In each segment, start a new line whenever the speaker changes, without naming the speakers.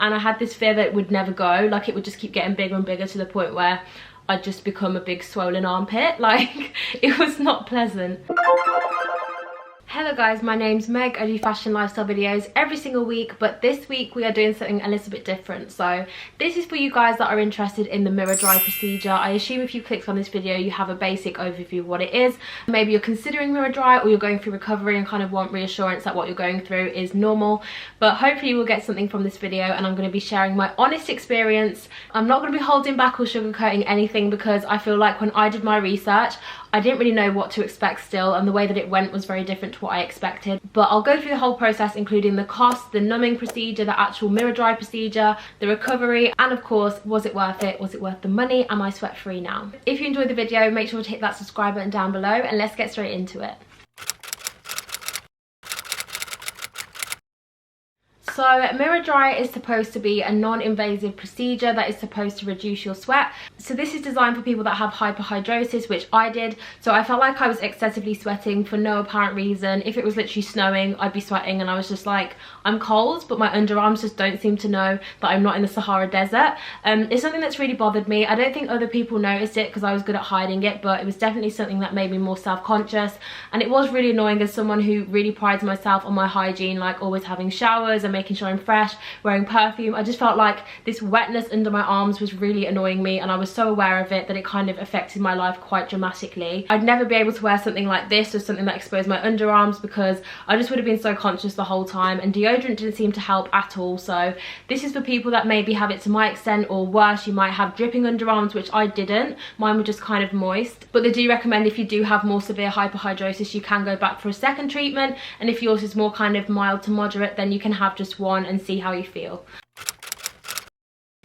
and I had this fear that it would never go, like it would just keep getting bigger and bigger to the point where I'd just become a big swollen armpit. Like, it was not pleasant. Hello guys, my name's Meg. I do fashion lifestyle videos every single week, but this week we are doing something a little bit different. So this is for you guys that are interested in the Miradry procedure. I assume if you clicked on this video you have a basic overview of what it is. Maybe you're considering Miradry or you're going through recovery and kind of want reassurance that what you're going through is normal, but hopefully you will get something from this video, and I'm going to be sharing my honest experience. I'm not going to be holding back or sugarcoating anything, because I feel like when I did my research I didn't really know what to expect still, and the way that it went was very different to what I expected. But I'll go through the whole process, including the cost, the numbing procedure, the actual Miradry procedure, the recovery, and of course, was it worth it? Was it worth the money? Am I sweat free now? If you enjoyed the video, make sure to hit that subscribe button down below, and let's get straight into it. So Miradry is supposed to be a non-invasive procedure that is supposed to reduce your sweat. So this is designed for people that have hyperhidrosis, which I did. So I felt like I was excessively sweating for no apparent reason. If it was literally snowing, I'd be sweating and I was just like, I'm cold, but my underarms just don't seem to know that I'm not in the Sahara Desert. It's something that's really bothered me. I don't think other people noticed it because I was good at hiding it, but it was definitely something that made me more self-conscious. And it was really annoying as someone who really prides myself on my hygiene, like always having showers and making sure I'm fresh, wearing perfume. I just felt like this wetness under my arms was really annoying me, and I was so aware of it that it kind of affected my life quite dramatically. I'd never be able to wear something like this or something that exposed my underarms, because I just would have been so conscious the whole time, and deodorant didn't seem to help at all. So this is for people that maybe have it to my extent, or worse, you might have dripping underarms, which I didn't. Mine were just kind of moist. But they do recommend if you do have more severe hyperhidrosis, you can go back for a second treatment, and if yours is more kind of mild to moderate, then you can have just one and see how you feel.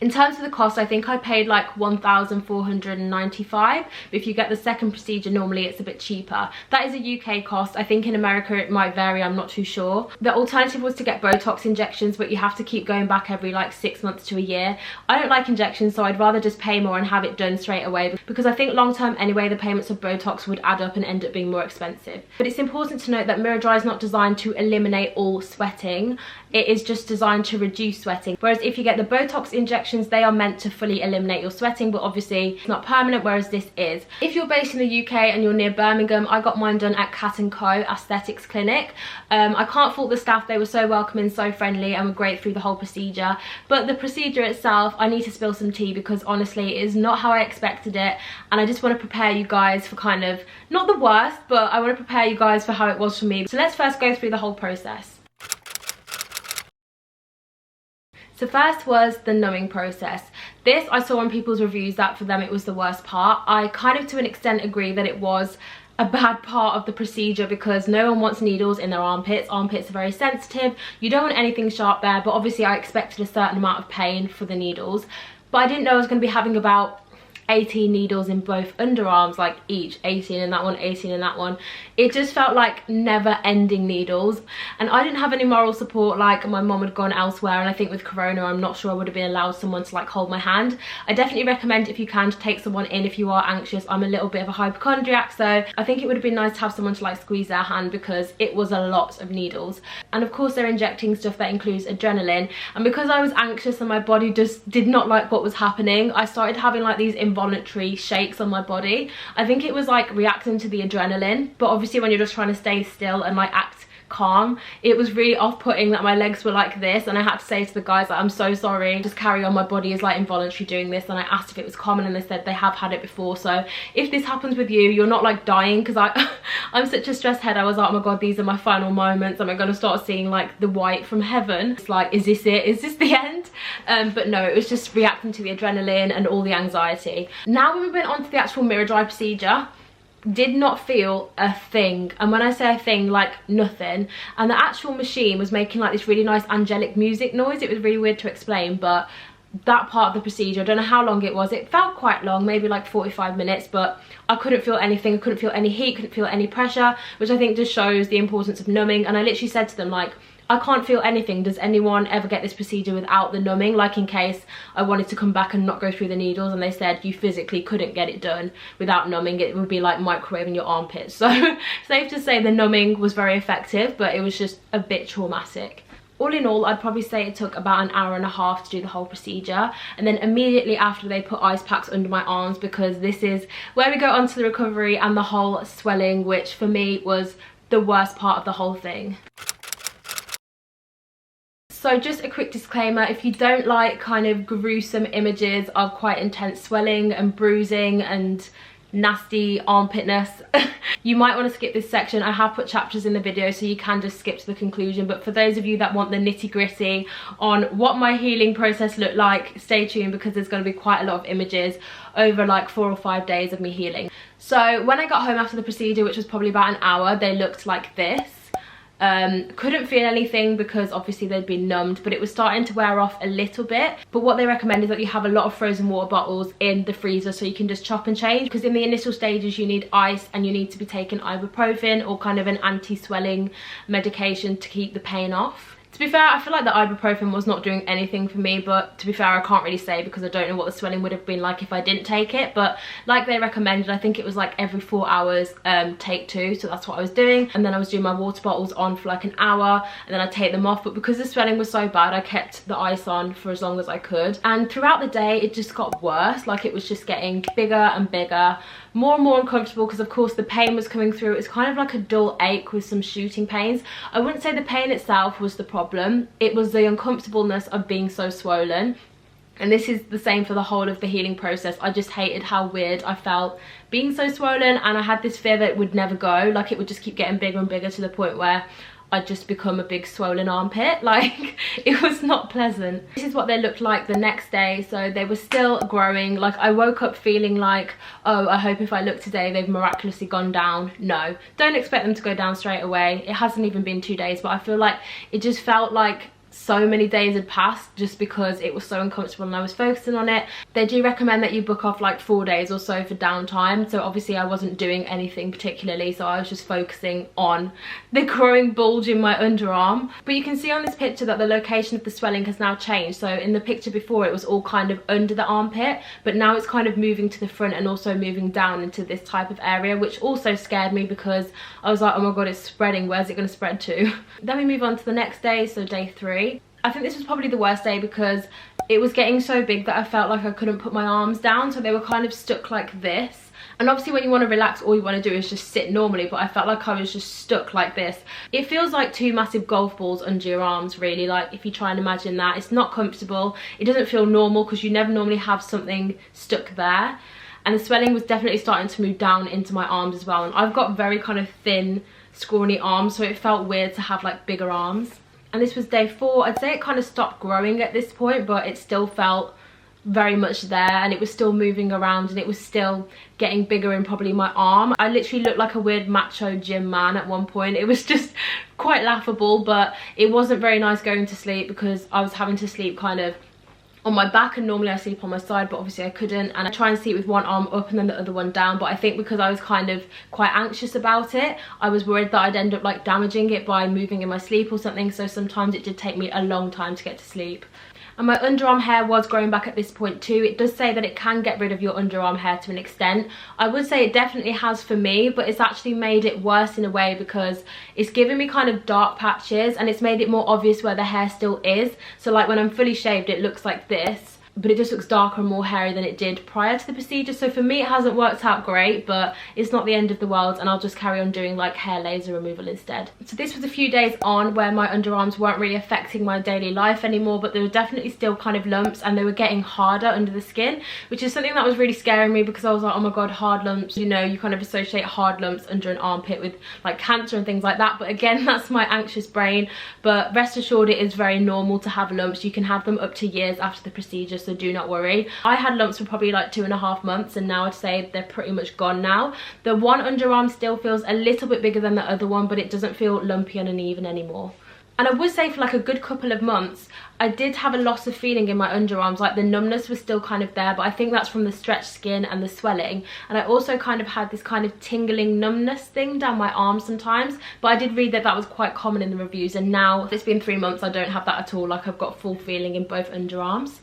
In terms of the cost, I think I paid like $1,495, but if you get the second procedure, normally it's a bit cheaper. That is a UK cost. I think in America it might vary, I'm not too sure. The alternative was to get botox injections, but you have to keep going back every like 6 months to a year. I don't like injections, so I'd rather just pay more and have it done straight away, because I think long term anyway the payments of botox would add up and end up being more expensive. But it's important to note that Miradry is not designed to eliminate all sweating. It is just designed to reduce sweating, whereas if you get the botox injections, they are meant to fully eliminate your sweating, but obviously it's not permanent, whereas this is. If you're based in the UK and you're near Birmingham, I got mine done at Cat & Co Aesthetics Clinic. I can't fault the staff. They were so welcoming, so friendly, and were great through the whole procedure. But the procedure itself, I need to spill some tea, because honestly it is not how I expected it, and I just want to prepare you guys for kind of, not the worst, but I want to prepare you guys for how it was for me. So let's first go through the whole process. So first was the numbing process. This, I saw on people's reviews that for them it was the worst part. I kind of to an extent agree that it was a bad part of the procedure, because no one wants needles in their armpits. Armpits are very sensitive. You don't want anything sharp there, but obviously I expected a certain amount of pain for the needles. But I didn't know I was going to be having about 18 needles in both underarms, like each 18 in that one, 18 in that one. It just felt like never ending needles, and I didn't have any moral support. Like, my mom had gone elsewhere, and I think with corona I'm not sure I would have been allowed someone to like hold my hand. I definitely recommend, if you can, to take someone in if you are anxious. I'm a little bit of a hypochondriac, so I think it would have been nice to have someone to like squeeze their hand, because it was a lot of needles. And of course they're injecting stuff that includes adrenaline, and because I was anxious and my body just did not like what was happening, I started having like these involuntary shakes on my body. I think it was like reacting to the adrenaline, but obviously when you're just trying to stay still and like act calm, it was really off-putting that my legs were like this, and I had to say to the guys that I'm so sorry, just carry on, my body is like involuntary doing this. And I asked if it was common, and they said they have had it before. So if this happens with you, you're not like dying, because I'm such a stressed head. I was like, oh my god, these are my final moments. Am I going to start seeing like the white from heaven? It's like, is this it? Is this the end? But no, it was just reacting to the adrenaline and all the anxiety. Now we went on to the actual Miradry procedure. Did not feel a thing, and when I say a thing, like nothing. And the actual machine was making like this really nice angelic music noise. It was really weird to explain, but that part of the procedure, I don't know how long it was. It felt quite long, maybe like 45 minutes, but I couldn't feel anything. I couldn't feel any heat, couldn't feel any pressure, which I think just shows the importance of numbing. And I literally said to them, like, I can't feel anything. Does anyone ever get this procedure without the numbing, like in case I wanted to come back and not go through the needles? And they said you physically couldn't get it done without numbing. It would be like microwaving your armpits. So safe to say the numbing was very effective, but it was just a bit traumatic. All in all, I'd probably say it took about an hour and a half to do the whole procedure, and then immediately after they put ice packs under my arms, because this is where we go on to the recovery and the whole swelling, which for me was the worst part of the whole thing. So just a quick disclaimer, if you don't like kind of gruesome images of quite intense swelling and bruising and nasty armpitness, you might want to skip this section. I have put chapters in the video so you can just skip to the conclusion, but for those of you that want the nitty-gritty on what my healing process looked like, stay tuned, because there's going to be quite a lot of images over like 4 or 5 days of me healing. So when I got home after the procedure, which was probably about an hour, they looked like this. Couldn't feel anything because obviously they'd been numbed, but it was starting to wear off a little bit. But what they recommend is that you have a lot of frozen water bottles in the freezer so you can just chop and change, because in the initial stages you need ice and you need to be taking ibuprofen or kind of an anti-swelling medication to keep the pain off. To be fair, I feel like the ibuprofen was not doing anything for me, but to be fair, I can't really say because I don't know what the swelling would have been like if I didn't take it. But like they recommended, I think it was like every 4 hours, take 2, so that's what I was doing. And then I was doing my water bottles on for like an hour, and then I'd take them off. But because the swelling was so bad, I kept the ice on for as long as I could. And throughout the day, it just got worse. Like, it was just getting bigger and bigger, more and more uncomfortable, because of course the pain was coming through. It was kind of like a dull ache with some shooting pains. I wouldn't say the pain itself was the problem. It was the uncomfortableness of being so swollen. And this is the same for the whole of the healing process. I just hated how weird I felt being so swollen, and I had this fear that it would never go. Like, it would just keep getting bigger and bigger to the point where I'd just become a big swollen armpit. Like, it was not pleasant. This is what they looked like the next day. So they were still growing. Like, I woke up feeling like, oh, I hope if I look today they've miraculously gone down. No, don't expect them to go down straight away. It hasn't even been 2 days, but I feel like it just felt like so many days had passed just because it was so uncomfortable and I was focusing on it. They do recommend that you book off like 4 days or so for downtime, so obviously I wasn't doing anything particularly, so I was just focusing on the growing bulge in my underarm. But you can see on this picture that the location of the swelling has now changed. So in the picture before, it was all kind of under the armpit, but now it's kind of moving to the front and also moving down into this type of area, which also scared me because I was like, oh my god, it's spreading, where's it going to spread to? Then we move on to the next day, so day 3. I think this was probably the worst day because it was getting so big that I felt like I couldn't put my arms down, so they were kind of stuck like this. And obviously when you want to relax, all you want to do is just sit normally, but I felt like I was just stuck like this. It feels like 2 massive golf balls under your arms, really. Like, if you try and imagine that, it's not comfortable. It doesn't feel normal because you never normally have something stuck there. And the swelling was definitely starting to move down into my arms as well. And I've got very kind of thin, scrawny arms, so it felt weird to have like bigger arms. And this was day 4. I'd say it kind of stopped growing at this point, but it still felt very much there, and it was still moving around, and it was still getting bigger in probably my arm. I literally looked like a weird macho gym man at one point. It was just quite laughable, but it wasn't very nice going to sleep because I was having to sleep kind of on my back, and normally I sleep on my side, but obviously I couldn't, and I try and sleep with one arm up and then the other one down. But I think because I was kind of quite anxious about it, I was worried that I'd end up like damaging it by moving in my sleep or something, so sometimes it did take me a long time to get to sleep. And my underarm hair was growing back at this point too. It does say that it can get rid of your underarm hair to an extent. I would say it definitely has for me, but it's actually made it worse in a way because it's given me kind of dark patches, and it's made it more obvious where the hair still is. So like when I'm fully shaved, it looks like this, but it just looks darker and more hairy than it did prior to the procedure. So for me, it hasn't worked out great, but it's not the end of the world, and I'll just carry on doing like hair laser removal instead. So this was a few days on where my underarms weren't really affecting my daily life anymore, but there were definitely still kind of lumps, and they were getting harder under the skin, which is something that was really scaring me because I was like, oh my god, hard lumps. You know, you kind of associate hard lumps under an armpit with like cancer and things like that, but again, that's my anxious brain. But rest assured, it is very normal to have lumps. You can have them up to years after the procedure, so do not worry. I had lumps for probably like 2.5 months, and now I'd say they're pretty much gone now. The one underarm still feels a little bit bigger than the other one, but it doesn't feel lumpy and uneven anymore. And I would say for like a good couple of months, I did have a loss of feeling in my underarms. Like the numbness was still kind of there, but I think that's from the stretched skin and the swelling. And I also kind of had this kind of tingling numbness thing down my arm sometimes, but I did read that that was quite common in the reviews. And now it's been 3 months, I don't have that at all. Like, I've got full feeling in both underarms.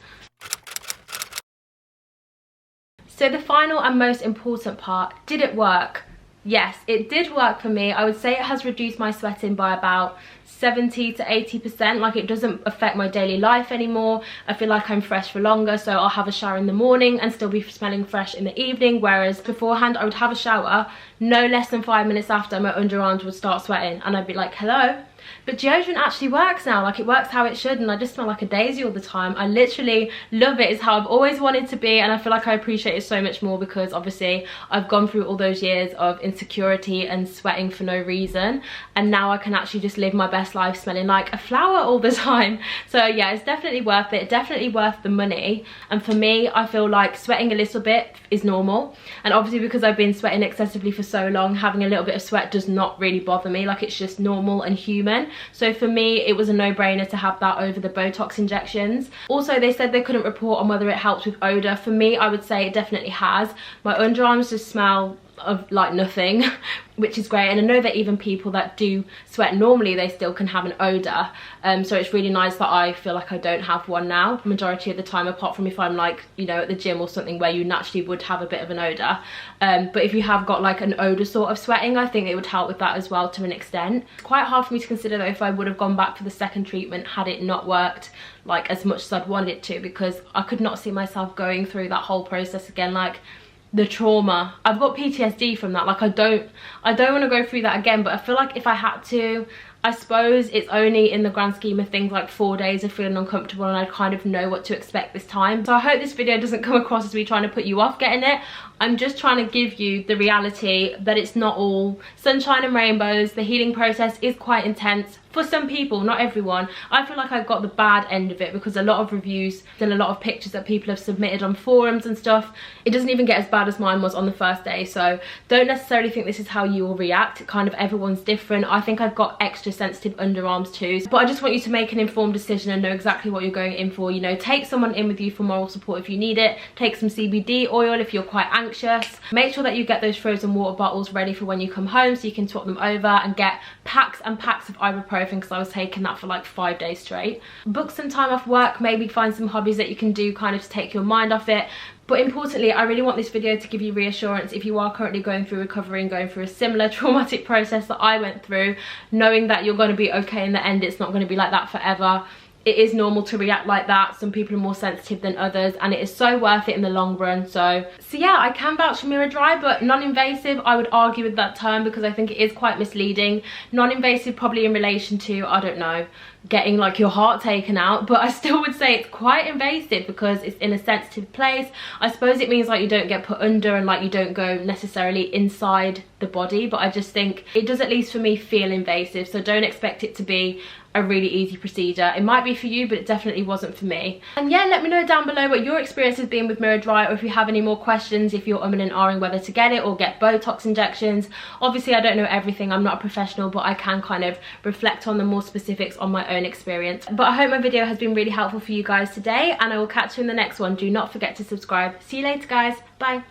So the final and most important part, did it work? Yes, it did work for me. I would say it has reduced my sweating by about 70 to 80%. Like, it doesn't affect my daily life anymore. I feel like I'm fresh for longer, so I'll have a shower in the morning and still be smelling fresh in the evening, whereas beforehand I would have a shower, no less than 5 minutes after, my underarms would start sweating and I'd be like, hello. But deodorant actually works now. Like, it works how it should, and I just smell like a daisy all the time. I literally love it. It's how I've always wanted to be, and I feel like I appreciate it so much more because obviously I've gone through all those years of insecurity and sweating for no reason, and now I can actually just live my best life smelling like a flower all the time. So yeah, it's definitely worth it, definitely worth the money. And for me, I feel like sweating a little bit is normal, and obviously because I've been sweating excessively for so long, having a little bit of sweat does not really bother me. Like, it's just normal and human. So for me, it was a no-brainer to have that over the botox injections. Also, they said they couldn't report on whether it helps with odor. For me, I would say it definitely has. My underarms just smell of like nothing, which is great. And I know that even people that do sweat normally, they still can have an odor, so it's really nice that I feel like I don't have one now majority of the time, apart from if I'm like, you know, at the gym or something where you naturally would have a bit of an odor. But if you have got like an odor sort of sweating, I think it would help with that as well to an extent. It's quite hard for me to consider though if I would have gone back for the second treatment had it not worked like as much as I'd wanted it to, because I could not see myself going through that whole process again. Like, the trauma, I've got PTSD from that. Like, I don't want to go through that again, but I feel like if I had to, I suppose it's only in the grand scheme of things like 4 days of feeling uncomfortable, and I kind of know what to expect this time. So I hope this video doesn't come across as me trying to put you off getting it. I'm just trying to give you the reality that it's not all sunshine and rainbows. The healing process is quite intense for some people, not everyone. I feel like I got the bad end of it because a lot of reviews and a lot of pictures that people have submitted on forums and stuff, it doesn't even get as bad as mine was on the first day. So don't necessarily think this is how you will react. Kind of everyone's different. I think I've got extra sensitive underarms too, but I just want you to make an informed decision and know exactly what you're going in for. You know, take someone in with you for moral support if you need it. Take some CBD oil if you're quite anxious. Make sure that you get those frozen water bottles ready for when you come home so you can swap them over, and get packs and packs of ibuprofen because I was taking that for like 5 days straight. Book some time off work, maybe find some hobbies that you can do kind of to take your mind off it. But importantly, I really want this video to give you reassurance if you are currently going through recovery and going through a similar traumatic process that I went through, knowing that you're going to be okay in the end. It's not going to be like that forever. It is normal to react like that. Some people are more sensitive than others, and it is so worth it in the long run. So yeah, I can vouch for Miradry, but non-invasive, I would argue with that term because I think it is quite misleading. Non-invasive probably in relation to, I don't know, getting like your heart taken out, but I still would say it's quite invasive because it's in a sensitive place. I suppose it means like you don't get put under and like you don't go necessarily inside the body, but I just think it does, at least for me, feel invasive. So don't expect it to be a really easy procedure. It might be for you, but it definitely wasn't for me. And yeah, let me know down below what your experience has been with Miradry, or if you have any more questions, if you're umming and ahhing whether to get it or get botox injections. Obviously I don't know everything, I'm not a professional, but I can kind of reflect on the more specifics on my own experience. But I hope my video has been really helpful for you guys today, and I will catch you in the next one. Do not forget to subscribe. See you later guys, bye.